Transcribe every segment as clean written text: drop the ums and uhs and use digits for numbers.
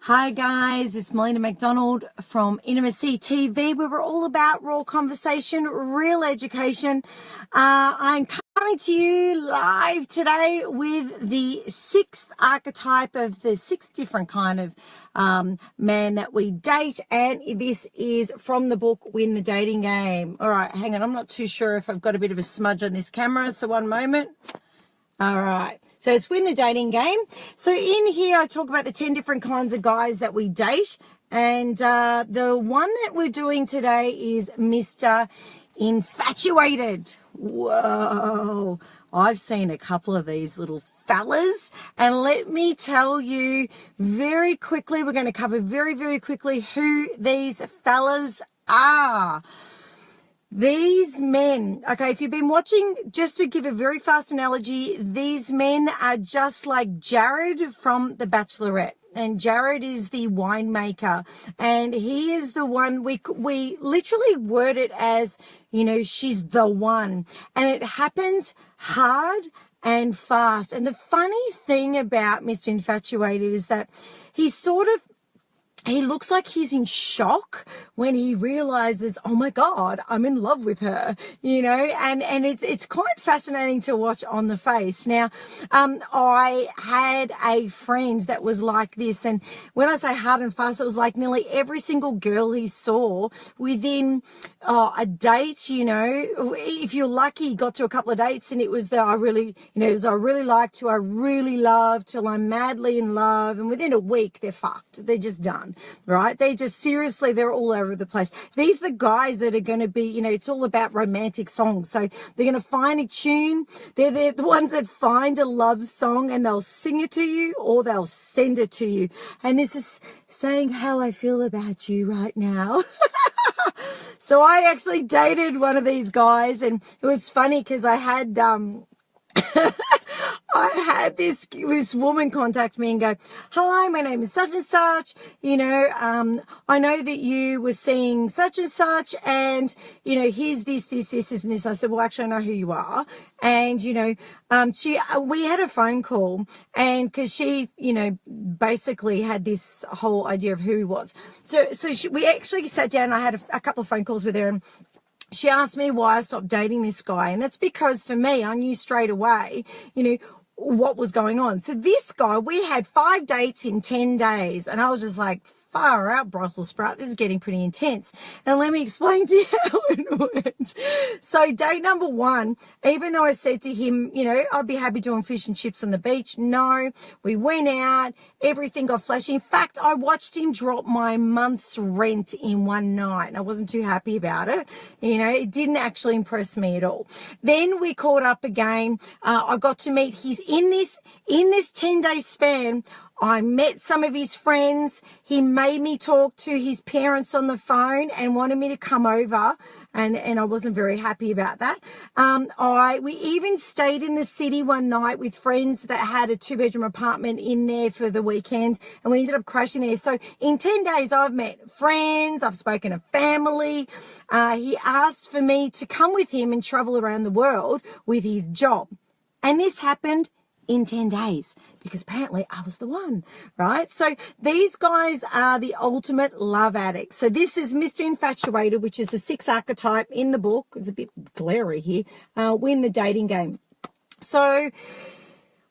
Hi guys, it's Melina McDonald from Intimacy TV, where we're all about raw conversation, real education. I'm coming to you live today with the sixth archetype of the six different kind of man that we date, and this is from the book Win the Dating Game. All right, hang on, I'm not too sure if I've got a bit of a smudge on this camera, so one moment. All right. So it's Win the Dating Game. So in here, I talk about the 10 different kinds of guys that we date. And the one that we're doing today is Mr. Infatuated. Whoa. I've seen a couple of these little fellas. And let me tell you very quickly, we're going to cover very quickly who these fellas are. These men, okay, if you've been watching, just to give a very fast analogy, these men are just like Jared from The Bachelorette. And Jared is the winemaker, and he is the one, we literally word it as, you know, she's the one. And it happens hard and fast. And the funny thing about Mr. Infatuated is that he looks like he's in shock when he realizes, oh my God, I'm in love with her, you know, and it's quite fascinating to watch on the face. Now, I had a friend that was like this, and when I say hard and fast, it was like nearly every single girl he saw within a date, you know, if you're lucky, he got to a couple of dates, and it was I really liked, who I really loved, till I'm madly in love, and within a week, they're fucked. They're just done. Right? They just, seriously, they're all over the place. These are the guys that are going to be, you know, it's all about romantic songs. So they're going to find a tune. They're the ones that find a love song, and they'll sing it to you, or they'll send it to you. And this is saying how I feel about you right now. So I actually dated one of these guys, and it was funny because I had, I had this woman contact me and go, hi, my name is such and such, you know, I know that you were seeing such and such, and, you know, here's this, and this. I said, well, actually, I know who you are. And, you know, we had a phone call, and because she, you know, basically had this whole idea of who he was. So we actually sat down, and I had a couple of phone calls with her, and she asked me why I stopped dating this guy. And that's because for me, I knew straight away, you know, what was going on. So this guy, we had 5 dates in 10 days. And I was just like, far out, Brussels sprout. This is getting pretty intense. And let me explain to you how it went. So date number 1, even though I said to him, you know, I'd be happy doing fish and chips on the beach. No, we went out. Everything got flashy. In fact, I watched him drop my month's rent in one night. I wasn't too happy about it. You know, it didn't actually impress me at all. Then we caught up again. I got to meet in this 10-day span, I met some of his friends. He made me talk to his parents on the phone and wanted me to come over, and I wasn't very happy about that. We even stayed in the city one night with friends that had a 2-bedroom apartment in there for the weekend, and we ended up crashing there. So in 10 days, I've met friends, I've spoken to family. He asked for me to come with him and travel around the world with his job. And this happened in 10 days, because apparently I was the one, right? So these guys are the ultimate love addicts. So this is Mr. Infatuated, which is the 6th archetype in the book. It's a bit glary here. Win the Dating Game. So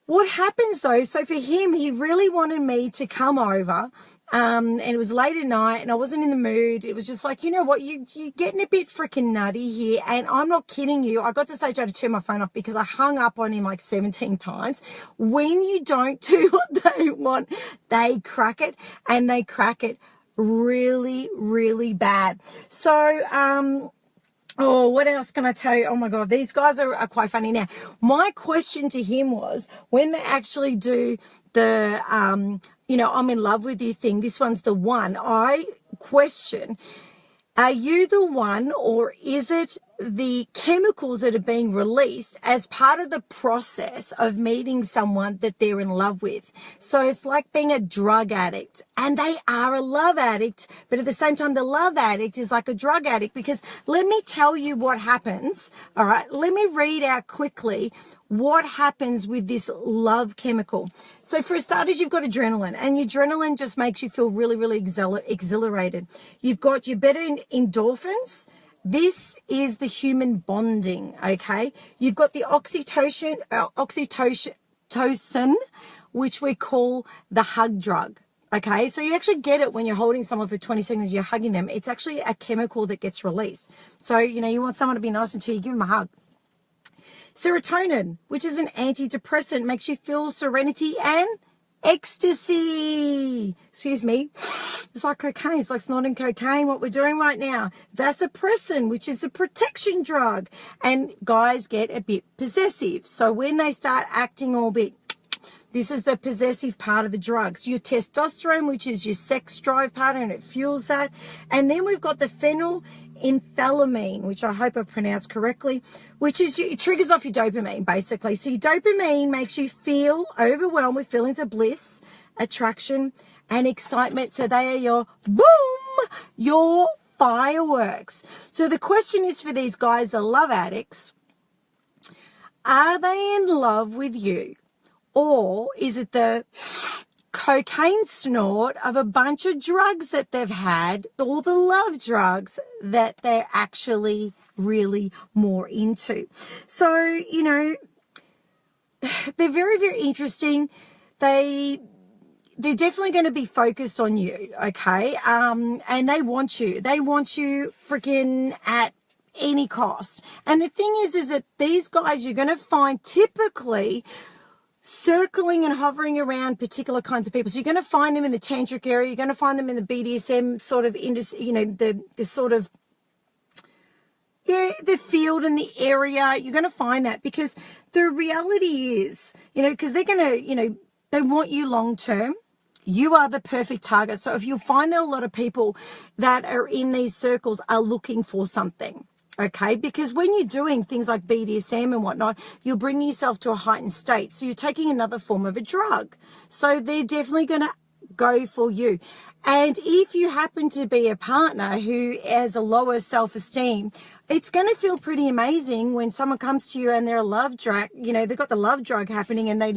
what happens though, so for him, he really wanted me to come over. And it was late at night, and I wasn't in the mood. It was just like, you know what, you're getting a bit freaking nutty here. And I'm not kidding you. I got to stage I had to turn my phone off because I hung up on him like 17 times. When you don't do what they want, they crack it, and they crack it really bad. So, oh, what else can I tell you? Oh my God, these guys are quite funny. Now, my question to him was, when they actually do the, you know, I'm in love with you thing, this one's the one, I question, are you the one, or is it the chemicals that are being released as part of the process of meeting someone that they're in love with. So it's like being a drug addict, and they are a love addict, but at the same time, the love addict is like a drug addict, because let me tell you what happens. All right, let me read out quickly what happens with this love chemical. So for starters, you've got adrenaline, and your adrenaline just makes you feel really, really exhilarated. You've got your better endorphins. This is the human bonding, okay? You've got the oxytocin, which we call the hug drug, okay? So you actually get it when you're holding someone for 20 seconds, you're hugging them. It's actually a chemical that gets released. So, you know, you want someone to be nice until you give them a hug. Serotonin, which is an antidepressant, makes you feel serenity and ecstasy. Excuse me. It's like cocaine. It's like snorting cocaine, what we're doing right now. Vasopressin, which is a protection drug. And guys get a bit possessive. So when they start acting all bit, this is the possessive part of the drugs. Your testosterone, which is your sex drive part, and it fuels that. And then we've got the phenylethylamine, which I hope I pronounced correctly, which is, it triggers off your dopamine, basically. So your dopamine makes you feel overwhelmed with feelings of bliss, attraction, and excitement. So they are your boom, your fireworks. So the question is for these guys, the love addicts, are they in love with you? Or is it the cocaine snort of a bunch of drugs that they've had, all the love drugs that they're actually really more into? So, you know, they're very, very interesting. They're definitely going to be focused on you, okay? And they want you. They want you freaking at any cost. And the thing is that these guys you're going to find typically circling and hovering around particular kinds of people. So you're going to find them in the tantric area. You're going to find them in the BDSM sort of industry, you know, the sort of, yeah, the field and the area. You're going to find that, because the reality is, you know, because they're going to, you know, they want you long term. You are the perfect target. So if you'll find that a lot of people that are in these circles are looking for something. Okay, because when you're doing things like BDSM and whatnot, you're bringing yourself to a heightened state. So you're taking another form of a drug. So they're definitely going to go for you. And if you happen to be a partner who has a lower self-esteem, it's going to feel pretty amazing when someone comes to you and they're a love drug, you know, they've got the love drug happening, and they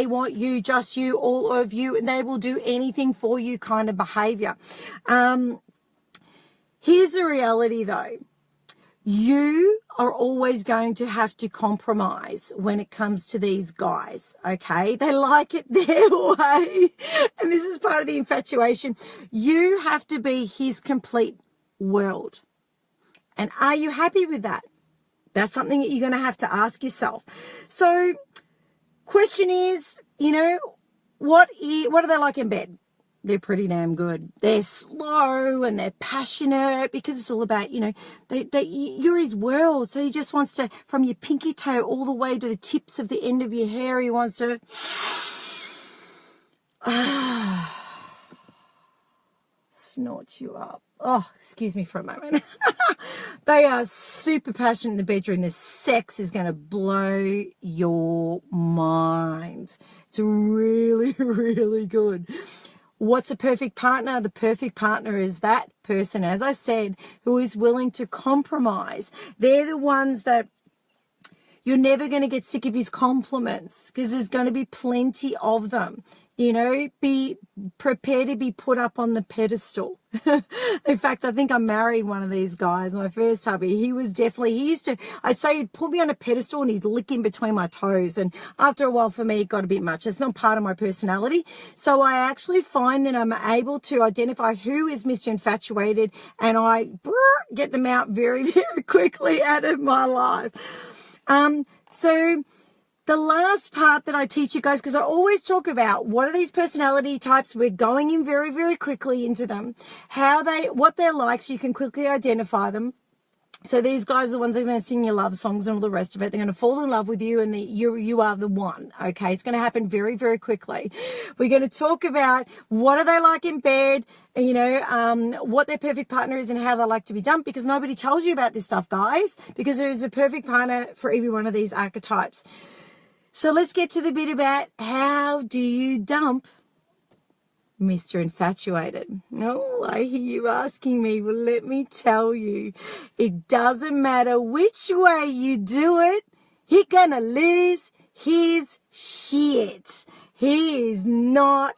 want you, just you, all of you, and they will do anything for you kind of behavior. Here's the reality though. You are always going to have to compromise when it comes to these guys, okay? They like it their way. And this is part of the infatuation. You have to be his complete world. And are you happy with that? That's something that you're going to have to ask yourself. So, question is, you know, what are they like in bed? They're pretty damn good. They're slow and they're passionate, because it's all about, you know, you're his world. So he just wants to, from your pinky toe all the way to the tips of the end of your hair, he wants to snort you up. Oh, excuse me for a moment. They are super passionate in the bedroom. The sex is going to blow your mind. It's really, really good. What's a perfect partner? The perfect partner is that person, as I said, who is willing to compromise. They're the ones that you're never going to get sick of his compliments, because there's going to be plenty of them. You know, be prepared to be put up on the pedestal. In fact, I think I married one of these guys, my first hubby. He used to, I'd say he'd put me on a pedestal and he'd lick in between my toes. And after a while, for me, it got a bit much. It's not part of my personality. So I actually find that I'm able to identify who is Mr. Infatuated, and I get them out very, very quickly out of my life. So the last part that I teach you guys, because I always talk about what are these personality types, we're going in very, very quickly into them, what they're like, so you can quickly identify them. So these guys are the ones that are going to sing your love songs and all the rest of it. They're going to fall in love with you, and you are the one, okay? It's going to happen very, very quickly. We're going to talk about what do they like in bed, you know, what their perfect partner is and how they like to be dumped, because nobody tells you about this stuff, guys, because there is a perfect partner for every one of these archetypes. So let's get to the bit about how do you dump Mr. Infatuated. Oh, I hear you asking me. Well, let me tell you, it doesn't matter which way you do it, he's gonna lose his shit. He is not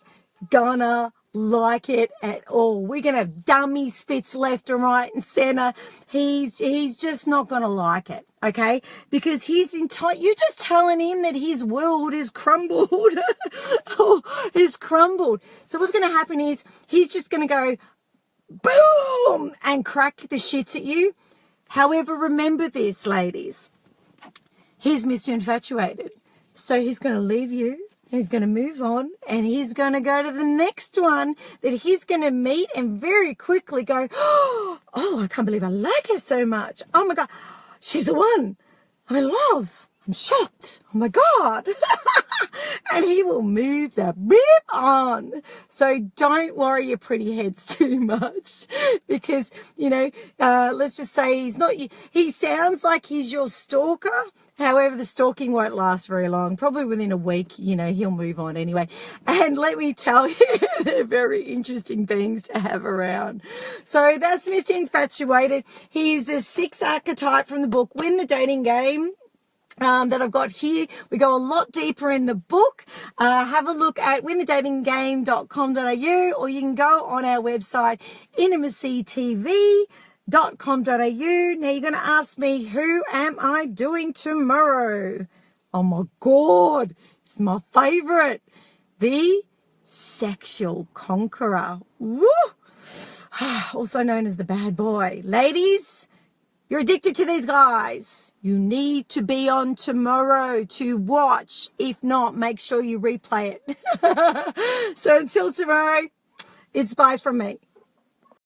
gonna like it at all. We're gonna have dummy spits left and right and center. He's just not gonna like it, okay? Because you're just telling him that his world is crumbled. Is crumbled. So what's gonna happen is he's just gonna go boom and crack the shits at you. However, remember this, ladies. He's Mr. Infatuated. So he's gonna leave you. He's going to move on, and he's going to go to the next one that he's going to meet and very quickly go, oh, I can't believe I like her so much. Oh, my God, she's the one. I'm in love. I'm shocked. Oh, my God. And he will move the beep on. So don't worry your pretty heads too much, because, you know, let's just say he sounds like he's your stalker. However, the stalking won't last very long. Probably within a week, you know, he'll move on anyway. And let me tell you, they're very interesting beings to have around. So that's Mr. Infatuated. He's a 6th archetype from the book Win the Dating Game. That I've got here. We go a lot deeper in the book. Have a look at winthedatinggame.com.au, or you can go on our website, IntimacyTV.com.au. Now you're going to ask me, who am I doing tomorrow? Oh my God, it's my favorite. The Sexual Conqueror. Woo! Also known as the bad boy. Ladies, you're addicted to these guys. You need to be on tomorrow to watch. If not, make sure you replay it. So until tomorrow, it's bye from me.